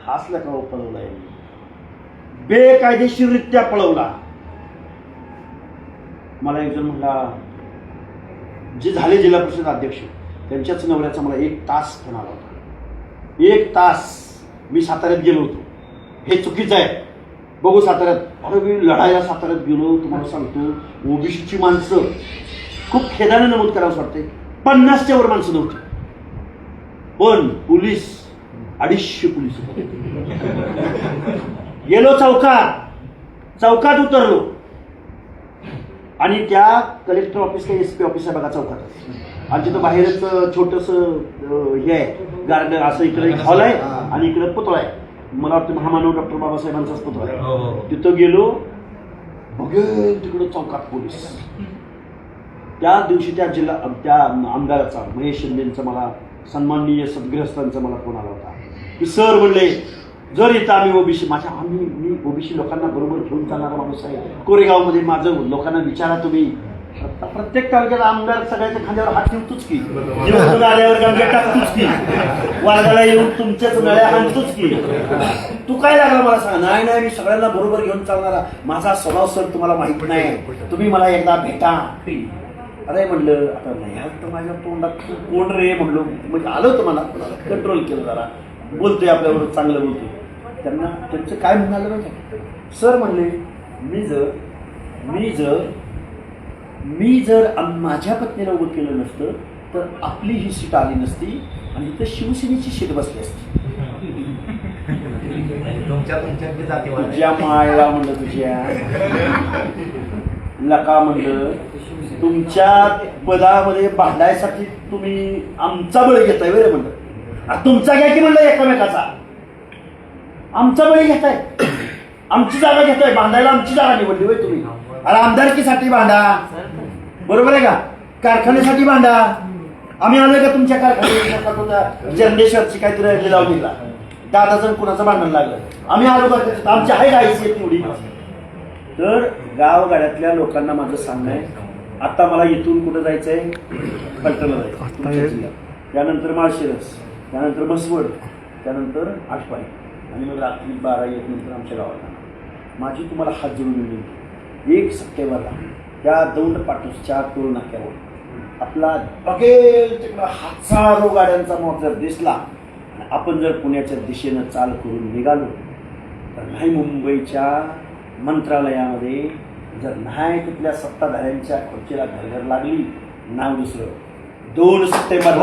खासला का पळवलाय, बेकायदेशीररित्या पळवला. मला एक जण म्हणला, जे झाले जिल्हा परिषद अध्यक्ष त्यांच्याच नवऱ्याचा मला 1 तास फोन आला होता. 1 तास मी साताऱ्यात गेलो होतो, हे चुकीचं आहे, बघू साताऱ्यात. अरे मी लढायला साताऱ्यात गेलो, तुम्हाला सांगतो ओबीसीची माणसं, खूप खेदाने नमूद करावं वाटते, 50च्या वर माणसं नव्हती, पण पोलीस 250 पोलीस होते. गेलो चौकात उतरलो आणि त्या कलेक्टर ऑफिस का SP ऑफिस आहे बघा चौकात, आणि तिथं बाहेरच छोटस हे आहे गार्डन, असं इकडे एक हॉल आहे आणि इकडे पुतळा आहे, मला वाटतं महामानव डॉक्टर बाबासाहेबांचाच पुतळा आहे. तिथं गेलो, बघेल तिकडं चौकात पोलीस. त्या दिवशी त्या आमदाराचा महेश शिंदेचा मला सन्माननीय सद्गृहस्थांचा मला फोन आला होता की सर म्हणले, जर इथं आम्ही ओबीसी मी ओबीसी लोकांना बरोबर घेऊन चालणारा माणूस आहे. कोरेगावमध्ये माझं लोकांना विचारा तुम्ही, प्रत्येक तालुक्यात आमदार सगळ्याच्या खांद्यावर हात ठेवतोच की, निवडून आल्यावर गांजा टाकतोच की, वर्गाला येऊन तुमच्याच नळ्या आणतोच की. तू काय लागला मला सांग. नाही मी सगळ्यांना बरोबर घेऊन चालणारा, माझा स्वभाव सर तुम्हाला माहित नाही, तुम्ही मला एकदा भेटा. अरे म्हणलं आता नाही आता माझ्या तोंडात कोण रे म्हणलो, म्हणजे आलं तुम्हाला कंट्रोल केलं, जरा बोलतोय आपल्याबरोबर चांगलं बोलतोय. त्यांचं काय म्हणालं माहिती, सर म्हणले मी जर माझ्या पत्नीला उभं केलं नसतं तर आपली ही सीट आली नसती आणि इथं शिवसेनेची सीट बसली असती. तुझ्या मायला म्हणलं, तुझ्या लका म्हणलं, तुमच्या पदामध्ये भांडायसाठी तुम्ही आमचा बळी घेताय बरं म्हणलं. तुमचा घ्या की म्हणलं एकमेकाचा, आमचा बळी घेताय, आमची जागा घेताय, भांडायला आमची जागा निवडली होय तुम्ही. अरे आमदारकीसाठी भांडा, बरोबर आहे का, कारखान्यासाठी भांडा. आम्ही आलोय का तुमच्या कारखान्यात, जनरेशनची काहीतरी लावणीला 10 जण कुणाचं भांडण लागलं, आम्ही आलो का, आमची आहे गायची एवढी. तर गावगाड्यातल्या लोकांना माझं सांगणं आहे, आता मला इथून कुठं जायचंय, फलटणला जायचं, त्यानंतर माळशिरस, त्यानंतर म्हसवड, त्यानंतर आठपाडी, आणि मग रात्री 12-1 नंतर आमच्या गावाला. माझी तुम्हाला हात जोडून मिळेल, 1 सप्टेंबरला त्या दौंड पाटूसच्या टोल नाक्यावर आपला बघेल तिकडं हजारो गाड्यांचा मोठ जर दिसला, आपण जर पुण्याच्या दिशेनं चाल करून निघालो, तर नाही मुंबईच्या मंत्रालयामध्ये जर नाही तिथल्या सत्ताधाऱ्यांच्या खुर्चीला घरघर लागली, नाव दुसरं 2 सप्टेंबर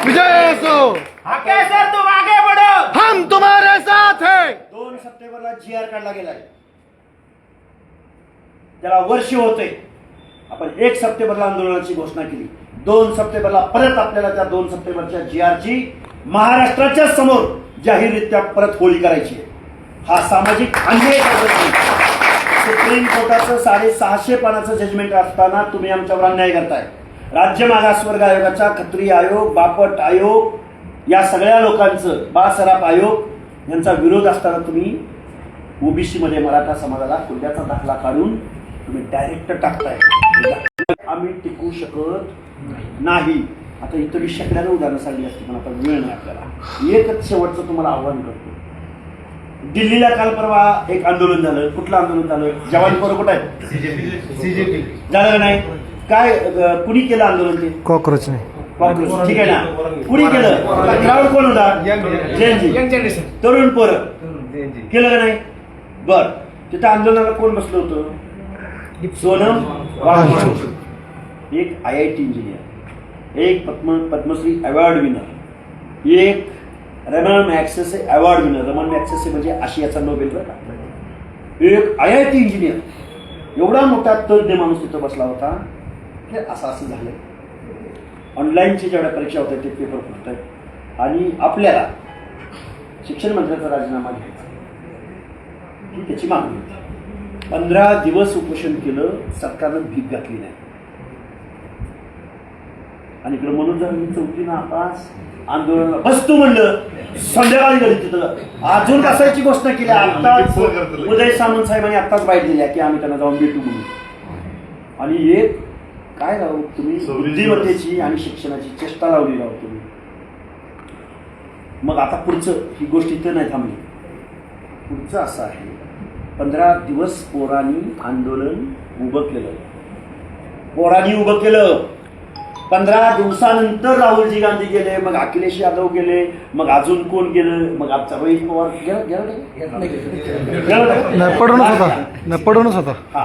विजय असो, सर तुम आगे बढ़ो, हम तुम्हारे साथ हैं. 2 सप्टेंबरला GR काढला गेलाय, त्याला वर्ष होते. आपण 1 सप्टेंबरला आंदोलनाची घोषणा केली, 2 सप्टेंबरला परत आपल्याला त्या 2 सप्टेंबरच्या GRची महाराष्ट्राच्या समोर जाहीररित्या परत होळी करायची आहे. हा सामाजिक अन्याय. सुप्रीम कोर्टाचं 650 पानाचं जजमेंट असताना तुम्ही आमच्यावर अन्याय करताय. राज्य मागासवर्ग आयोगाचा खत्री आयोग, बापट आयोग, या सगळ्या लोकांचं, बाळसराफ आयोग यांचा विरोध असताना तुम्ही ओबीसी मध्ये मराठा समाजाला कुल्याचा दाखला काढून तुम्ही डायरेक्ट टाकताय. आम्ही टिकू शकत नाही. आता इतर शेकड्याला उदाहरणं सांगली असते, पण आता वेळ नाही आपल्याला. एकच शेवटचं तुम्हाला आव्हान करतो. दिल्लीला काल परवा एक आंदोलन झालं. कुठलं आंदोलन झालं? जवान पोरं कुठं आहेत? CJP झालं का नाही? काय कुणी केलं आंदोलन? ते कॉक्रोच नाही. कॉक्रोच, ठीक आहे ना. कुणी केलं? क्राऊड कोण होता? जनरेशन, तरुण पोरं केलं का नाही? बर, तिथं आंदोलनाला कोण बसलं होतं? सोनम वांगचुक, एक IIT इंजिनियर, एक पद्मश्री अवॉर्ड विनर, एक Raman Magsaysay award winner. Raman Magsaysay म्हणजे आशियाचा नोबेल बरं का. एक IIT इंजिनियर, एवढा मोठा तज्ञ माणूस तिथं बसला होता. हे असं झालं. ऑनलाईनच्या जेवढ्या परीक्षा होत्या ते पेपर फुटत आहेत आणि आपल्याला शिक्षण मंत्र्याचा राजीनामा घ्यायचा ही त्याची मागणी होती. 15 दिवस उपोषण केलं, सरकारनं भीक घातली नाही. आणि इकडे म्हणून जर मी 4थी नापास आंदोलनाला बसतो म्हणलं, संध्याकाळी घरी तिथं अजून बसायची घोषणा केली. आत्ताच उदय सामंत साहेबांनी आत्ताच बाईट दिल्या की आम्ही त्यांना जाऊन भेटू म्हणून. आणि एक काय राहू तुम्ही बुद्धिमत्तेची आणि शिक्षणाची चेष्टा लावली राहू तुम्ही. मग आता पुढचं ही गोष्ट इथं नाही थांबली. पुढचं असं आहे, 15 दिवस पोरांनी आंदोलन उभं केलं. पोरांनी उभं केलं. 15 दिवसानंतर राहुलजी गांधी गेले, मग अखिलेश यादव गेले, मग अजून कोण गेलं, मग आमचा रोहित पवार पडूनच होता. हा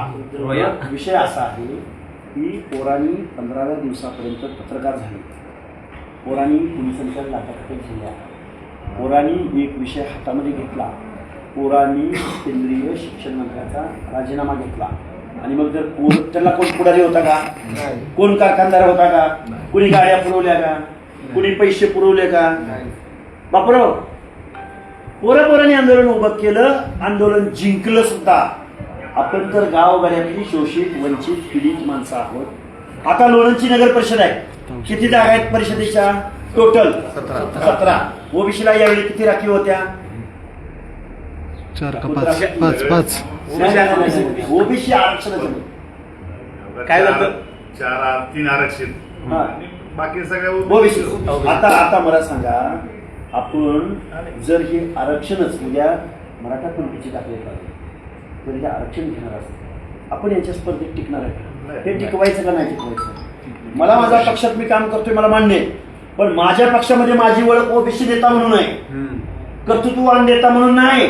विषय असा आहे की पोरांनी 15व्या दिवसापर्यंत पत्रकार झाले. पोरांनी पोलिसांच्या लाटाकाटी झाल्या. पोरांनी एक विषय हातामध्ये घेतला. पोरांनी केंद्रीय शिक्षण मंत्र्याचा राजीनामा घेतला. आणि मग जर त्याला कोण पुढारी होता का, कोण कारखानदार होता का, कुणी गाड्या पुरवल्या का, कुणी पैसे पुरवले का, बापराव पोरांनी आंदोलन उभं केलं. आंदोलन जिंकलं सुद्धा. आपण तर गावगाड्यातली शोषित वंचित पीडित माणसं आहोत. आता लोणंदची नगर परिषद आहे. किती जागा आहेत परिषदेच्या? टोटल 17. ओबीसीला यावेळी किती राखीव होत्या? 4 का 5? ओबीसी आरक्षण काय झालं? 3 आरक्षित, बाकी सगळ्या ओबीसी. आता मला सांगा, आपण जर हे आरक्षणच उद्या मराठा कुणबीची दाखले तर हे आरक्षण घेणार असतं, आपण यांच्या स्पर्धेत टिकणार आहे? हे टिकवायचं का नाही टिकवायचं? मला माझ्या पक्षात मी काम करतोय, मला मान्य आहे. पण माझ्या पक्षामध्ये माझी ओळख ओबीसी नेता म्हणून आहे, कर्तृत्ववान नेता म्हणून नाही.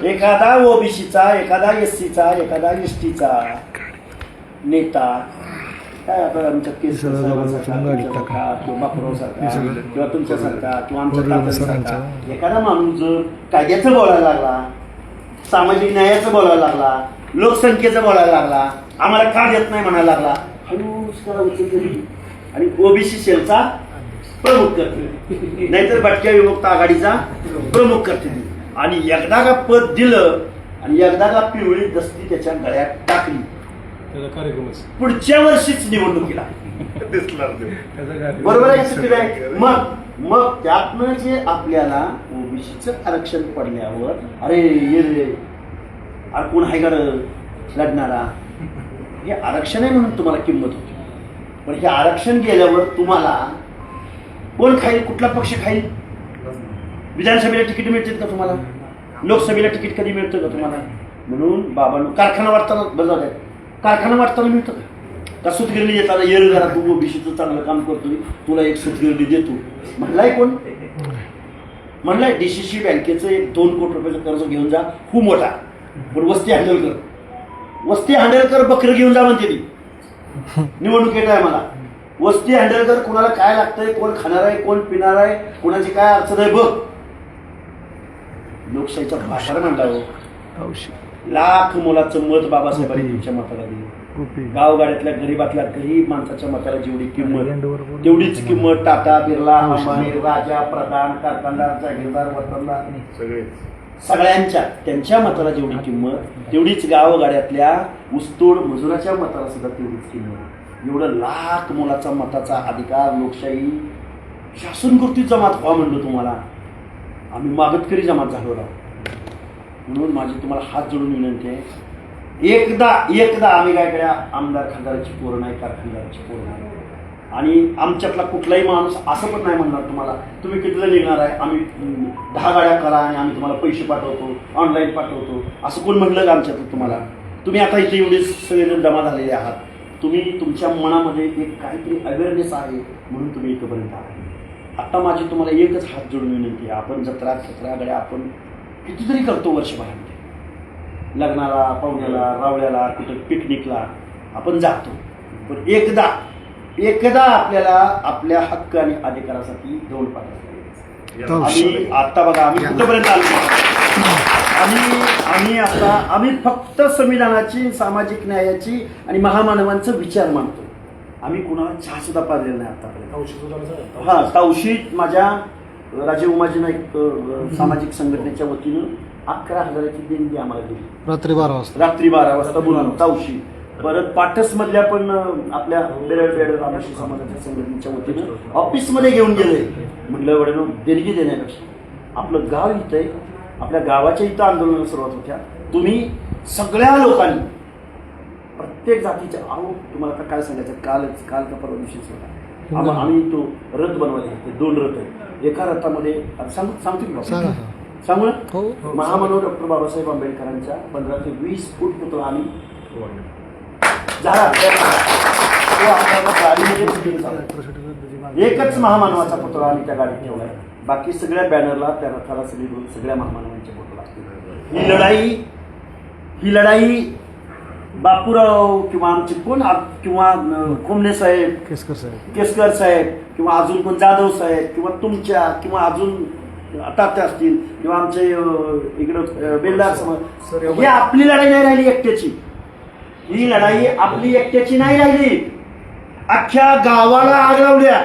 एखादा ओबीसीचा, एखादा एससीचा, एखादा एसटीचा नेता काय आता आमच्या केस किंवा बापराव सरकार किंवा तुमच्या सरकार किंवा आमच्या सरकार, एखादा माणूस जर कायद्याचं बोलायला लागला, सामाजिक न्यायाचं बोलायला लागला, लोकसंख्येचं बोलायला लागला, आम्हाला का देत नाही म्हणायला लागला, हळूच उचल केली आणि ओबीसी सेलचा प्रमुख करते, नाहीतर भटक्या विमुक्त आघाडीचा प्रमुख करते. आणि एकदा का पद दिलं आणि एकदा का पिवळी दस्ती त्याच्या गळ्यात टाकली, पुढच्या वर्षीच निवडणुकीला बरोबर आहे. मग त्यातनं जे आपल्याला ओबीसीचं आरक्षण पडल्यावर अरे ये रे अरे कोण आहे का लढणारा, हे आरक्षण आहे म्हणून तुम्हाला किंमत होती. पण हे आरक्षण गेल्यावर तुम्हाला कोण खाईल, कुठला पक्ष खाईल? विधानसभेला तिकीट मिळतील का तुम्हाला? लोकसभेला तिकीट कधी मिळतं का तुम्हाला? म्हणून बाबांनो कारखाना वाटताना बजावत आहे, कारखाना वाटताना मिळतं का सूतगिरणी देताना येर जरा तू ओबीसीचं चांगलं काम करतोय, तुला एक सूतगिरणी देतो म्हणलाय कोण? म्हणलाय डीसीसी बँकेचं एक 2 कोटी रुपयाचं कर्ज घेऊन जा, खूप मोठा, पण वस्ती हँडलकर बकरं घेऊन जा म्हणते ती निवडणुकीत आहे. मला वस्ती हँडलकर कोणाला काय लागतंय, कोण खाणार आहे, कोण पिणार आहे, कोणाची काय अडचण आहे बघ. लोकशाहीचा भाषा म्हणला लाख मोलाचं मत बाबासाहेबांनी तुमच्या मताला दिलं. गावगाड्यातल्या गरीबातल्या गरीब माणसाच्या मताला जेवढी किंमत तेवढीच किंमत टाटा, बिर्ला, अंबानी, राजा, प्रधान, कारखानदार, जागीरदार, वतनदार सगळ्यांच्या त्यांच्या मताला जेवढी किंमत तेवढीच गावगाड्यातल्या ऊसतोड मजुराच्या मताला सुद्धा तेवढीच किंमत. एवढं लाख मोलाचा मताचा अधिकार लोकशाही शासनकृती जमात व्हा म्हणलं तुम्हाला. आम्ही मागतकरी जमात झालो राहू. म्हणून माझी तुम्हाला हात जोडून विनंती आहे, एकदा आम्ही काय करूया, आमदार खासदाराची पोरं नाही, कारखानदाराची पोरं नाही. आणि आमच्यातला कुठलाही माणूस असं पण नाही म्हणणार तुम्हाला तुम्ही कितीला निघणार आहे, आम्ही 10 गाड्या करा आणि आम्ही तुम्हाला पैसे पाठवतो, ऑनलाईन पाठवतो, असं कोण म्हणलं का आमच्यातलं तुम्हाला? तुम्ही आता इथे एवढे सगळेजण जमा झालेले आहात, तुम्ही तुमच्या मनामध्ये एक काहीतरी अवेअरनेस आहे म्हणून तुम्ही इथंपर्यंत आहात. आता माझी तुम्हाला एकच हात जोडून विनंती आहे, आपण जत्रा गाड्या आपण कितीतरी करतो वर्षभरामध्ये, लग्नाला, पाहुण्याला, रावळ्याला, कुठं पिकनिकला आपण जातो. पण एकदा आपल्याला आपल्या हक्क आणि अधिकारासाठी धोल पाठायचं. आणि आता बघा आम्ही कुठपर्यंत आलो, आम्ही फक्त संविधानाची, सामाजिक न्यायाची आणि महामानवांचा विचार मानतो. आम्ही कुणाला चहा सुद्धा पाजलेला नाही आतापर्यंत. हा तावशीत माझ्या राजे उमाजी नाईक सामाजिक संघटनेच्या वतीनं 11,000ची देणगी आम्हाला दिली रात्री 12 वाजता बोलावून तावशी. परत पाटस मधल्या पण आपल्या बेरड रामशी समाजाच्या संघटनेच्या वतीनं ऑफिसमध्ये घेऊन गेले. म्हटलं एवढं देणगी देण्यापेक्षा आपलं गाव इथं आहे, आपल्या गावाच्या इथं आंदोलनाला सुरुवात होत्या. तुम्ही सगळ्या लोकांनी प्रत्येक जातीच्या तुम्हाला आता काय सांगायचं, काल का परवा दिवशीच होता आम्ही तो रथ बनवायला, 2 रथ आहेत. एका रथामध्ये आता सांगतो की सांगा. बाबा? सांगू ना? हो. महामानव डॉक्टर बाबासाहेब आंबेडकरांच्या 15 ते 20 फूट पुतळा आम्ही झाला तो आपल्याला गाडीमध्ये पुढे चालला. एकच महामानवाचा पुतळा आम्ही त्या गाडीत ठेवलाय. बाकी सगळ्या बॅनरला त्या रथाला सगळ्या महामानवांचे पुतळा असतील. ही लढाई बापूराव किंवा आमचे कोण किंवा कोमने साहेब, केसकर साहेब किंवा अजून कोण जाधव साहेब किंवा तुमच्या किंवा अजून आता ते असतील किंवा आमचे इकडं बेलदार समाज, ही आपली लढाई नाही राहिली एकट्याची. ही लढाई आपली एकट्याची नाही राहिली. अख्ख्या गावाला आग लावल्या.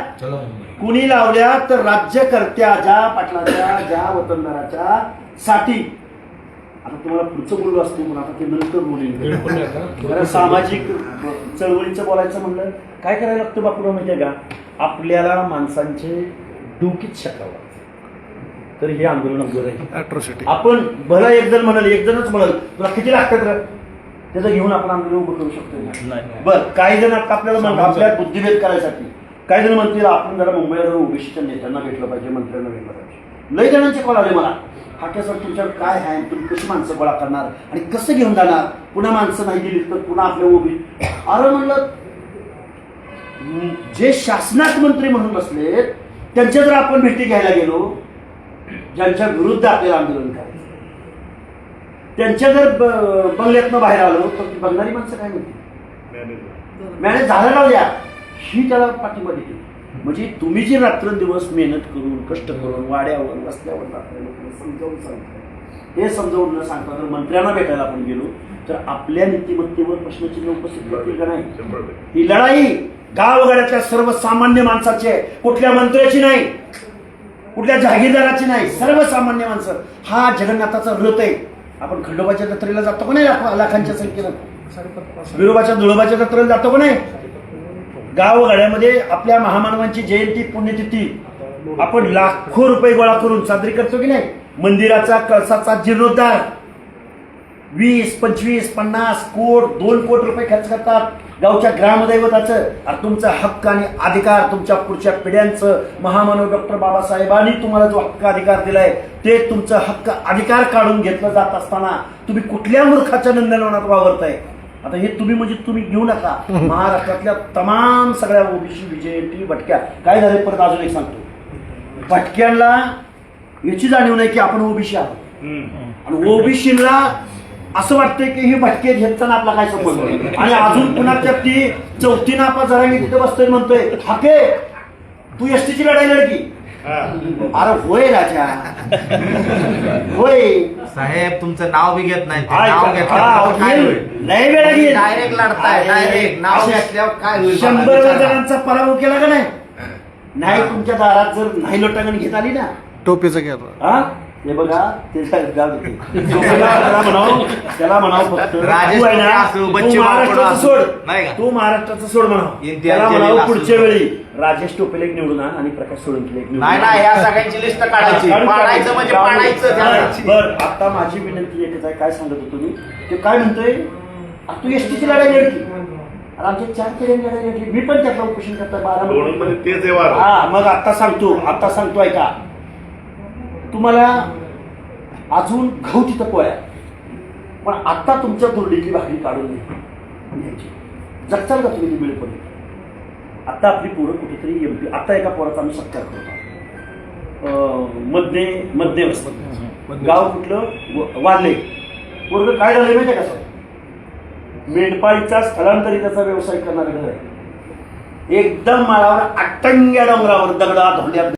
कुणी लावल्या तर राज्यकर्त्या, ज्या पाटलाच्या, ज्या वतनदाराच्या साठी. आता तुम्हाला पुढचं बोललो असते म्हणून आता ते नंतर बोलेल. कारण सामाजिक चळवळीचं बोलायचं म्हणलं काय करायला लागतं बापूराव माहितीये का? आपल्याला माणसांचे डोकीच शेकावं तर हे आंदोलन आहे. आपण भलं एक जण म्हणाल, एक जणच म्हणाल तुला किती लागतात रे, त्याचं घेऊन आपण आंदोलन उभं करू शकतो. बरं, काही जण आता आपल्याला म्हणतात आपल्या बुद्धिभेद करायसाठी काही जण म्हणतील आपण जरा मुंबईला जर ओबीसीच्या नेत्यांना भेटलं पाहिजे, मंत्र्यांना भेटलं पाहिजे. लय जणांचे कॉल आले मला, हाके सर तुमच्याकडे काय आहे, तुम्ही कशी माणसं गोळा करणार आणि कसं घेऊन जाणार, पुन्हा माणसं नाही दिली तर पुन्हा आपल्या ओबी. अरे म्हणलं जे शासनात मंत्री म्हणून बसले त्यांच्या जर आपण भेटी घ्यायला गेलो, ज्यांच्या विरुद्ध आपल्याला आंदोलन करायचं, त्यांच्या जर बंगल्यातनं बाहेर आलो तर बंगणारी माणसं काय म्हणते मॅनेज झालं लावल्या, ही त्याला पाठिंबा देते. म्हणजे तुम्ही जी रात्रंदिवस मेहनत करून कष्ट करून वाड्यावर रस्त्यावर आपल्या लोकांना समजावून सांगताय, हे समजावून न सांगता जर मंत्र्यांना भेटायला आपण गेलो तर आपल्या नीतिमत्तेवर प्रश्नचिन्ह उपस्थित करतील का नाही? ही लढाई गावगाड्यातल्या सर्वसामान्य माणसाची आहे, कुठल्या मंत्र्याची नाही, कुठल्या जहागीरदाराची नाही, सर्वसामान्य माणसं. हा जगन्नाथाचा रथ आहे. आपण खंडोबाच्या जत्रेला जातो का नाही लाखांच्या संख्येनं? विरोबाच्या धुळोबाच्या जत्रेला जातो का नाही? गावगाड्यामध्ये आपल्या महामानवांची जयंती पुण्यतिथी आपण लाखो रुपये गोळा करून साजरी करतो की नाही? मंदिराचा कळसाचा जीर्णोद्धार 20, 25, 50 कोट 2 कोटी रुपये खर्च करतात गावच्या ग्रामदैवताचं. तुमचा हक्क आणि अधिकार तुमच्या पुढच्या पिढ्यांचं महामानव डॉक्टर बाबासाहेबांनी तुम्हाला जो हक्क अधिकार दिलाय ते तुमचं हक्क अधिकार काढून घेतलं जात असताना तुम्ही कुठल्या मूर्खाच्या नंदनवनात वावरताय? आता हे तुम्ही म्हणजे तुम्ही घेऊ नका. महाराष्ट्रातल्या तमाम सगळ्या ओबीसी विजयंती भटक्या काय झाले, परत अजून एक सांगतो, भटक्यांना याची जाणीव नाही की आपण ओबीसी आहोत आणि ओबीसीला असं वाटतंय की ही भटके घेताना आपला काय संबंध. आणि अजून पुन्हा ती चौथी नापा जरा मी तिथे बसतोय म्हणतोय हाके तू एसटीची लढाई लढकी. अरे होय राजा, होय साहेब तुमचं नाव बी घेत नाही, नाही वेळा घेत डायरेक्ट लढताय, डायरेक्ट नाव घेतल्यावर काय होईल? 100 जणांचा पराभव केला का नाही? तुमच्या दारात जर नाही लोटांगण घेत आली ना टोपीचं केलं हा हे बघा ते त्याला म्हणावं फक्त तू महाराष्ट्राचं सोड म्हणावं, त्याला म्हणावं पुढच्या वेळी राजेश टोपेला एक निवडून आण आणि प्रकाश सोळंकीला एक निवडून. नाही या सगळ्यांची लिस्ट काढायची, पाडायचं म्हणजे पाडायचं. बरं, आता माझी विनंती एकच आहे, काय सांगत होतो मी ते काय म्हणतोय, तू एसटीची लढाई लढली आमच्या 4 पिढ्यांनी लढाई लढली, मी पण त्यातलं उपोषण करतोय 12. हा मग आता सांगतो ऐका, तुम्हाला अजून घाऊ तिथं पोळ्या, पण आता तुमच्या दुर्डीतली भाकरी काढून न्यायची. जगचाल का तुम्ही ती मिळपणे? आता आपली पोरं कुठेतरी एमपी, आता एका पोराचा आम्ही सत्कार करतो मध्य गाव कुठलं वारले, पोरग काय झालं माहिती का सर, मेंढपाळीचा स्थलांतरिताचा व्यवसाय करणारं घर आहे. एकदम माळावर अट्टंग्या डोंगरावर दगडा धोंड्यात